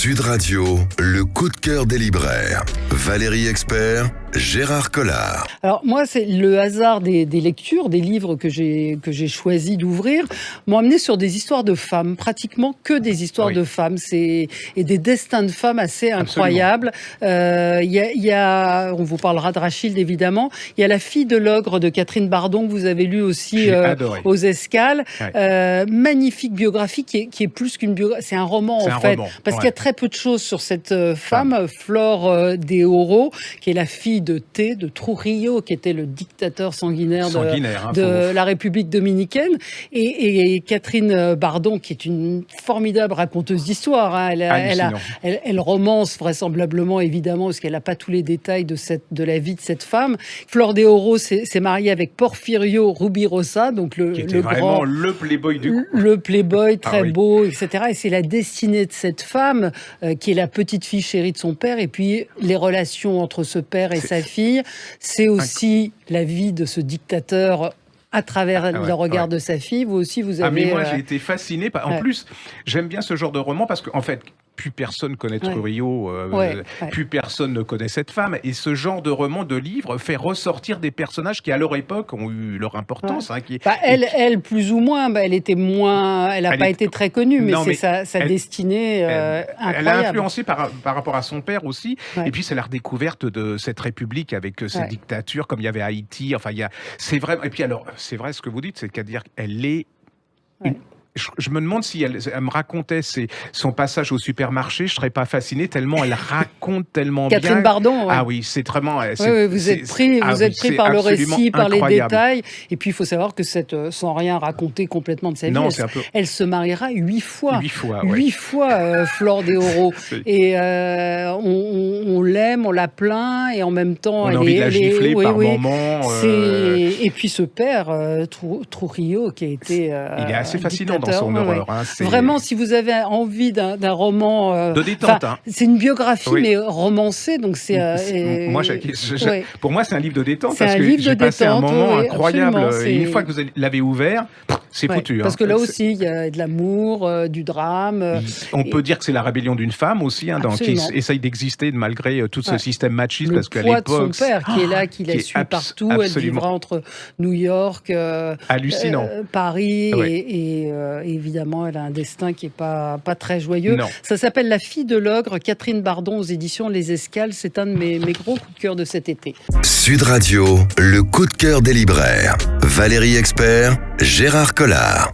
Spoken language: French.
Sud Radio, le coup de cœur des libraires. Valérie Expert, Gérard Collard. Alors moi, c'est le hasard des lectures, des livres que j'ai choisi d'ouvrir, m'ont amené sur des histoires de femmes, pratiquement que des histoires de femmes, et des destins de femmes assez incroyables. Il y a, on vous parlera de Rachilde évidemment. Il y a La fille de l'ogre de Catherine Bardon que vous avez lu aussi aux Escales. Magnifique biographie qui est plus qu'une biographie, c'est un roman parce qu'il y a très peu de choses sur cette femme, Flor de Oro, qui est la fille de Trujillo, qui était le dictateur sanguinaire de la République dominicaine, et Catherine Bardon, qui est une formidable raconteuse d'histoire. Hein. Elle romance vraisemblablement, évidemment, parce qu'elle n'a pas tous les détails de la vie de cette femme. Flor de Oro s'est mariée avec Porfirio Rubirosa, donc le playboy du coup. Le playboy très beau, etc. Et c'est la destinée de cette femme qui est la petite fille chérie de son père, et puis les relations entre ce père et sa fille. C'est aussi la vie de ce dictateur à travers le regard de sa fille. Vous aussi, vous avez... mais moi, j'ai été fasciné. En plus, j'aime bien ce genre de roman parce qu'en fait, plus personne connaît Trujillo, plus personne ne connaît cette femme. Et ce genre de roman, de livre, fait ressortir des personnages qui, à leur époque, ont eu leur importance. Elle, plus ou moins, elle était moins... Elle n'a pas été très connue, mais c'est sa destinée incroyable. Elle a influencé par rapport à son père aussi. Et puis, c'est la redécouverte de cette république avec cette dictature, comme il y avait Haïti. Enfin, c'est vrai. Et puis, alors, c'est vrai ce que vous dites, c'est-à-dire qu'elle est... Je me demande si elle me racontait son passage au supermarché, je serais pas fasciné tellement elle raconte tellement bien. Catherine Bardon. Ah oui, c'est vraiment. Vous êtes pris par le récit, par les détails. Et puis il faut savoir que sans rien raconter complètement de sa vie, elle se mariera 8 fois. 8 fois, Flor de Oro. Et on l'aime, on la plaint, et en même temps, on a envie de la gifler par moments. Et puis ce père, Trujillo, qui a été. Il est assez fascinant dans son horreur. Vraiment, si vous avez envie d'un roman... de détente. C'est une biographie, mais romancée. Donc pour moi, c'est un livre de détente parce que j'ai passé un moment incroyable. Et une fois que vous l'avez ouvert, c'est foutu. Parce que là aussi, il y a de l'amour, du drame. On peut dire que c'est la rébellion d'une femme aussi, qui essaye d'exister malgré tout ce système machiste. Parce qu'à l'époque, le poids de son père qui est là, qui la suit partout. Elle vivra entre New York, Paris et évidemment, elle a un destin qui n'est pas très joyeux. Non. Ça s'appelle La fille de l'ogre, Catherine Bardon aux éditions Les Escales. C'est un de mes gros coups de cœur de cet été. Sud Radio, le coup de cœur des libraires. Valérie Expert, Gérard Collard.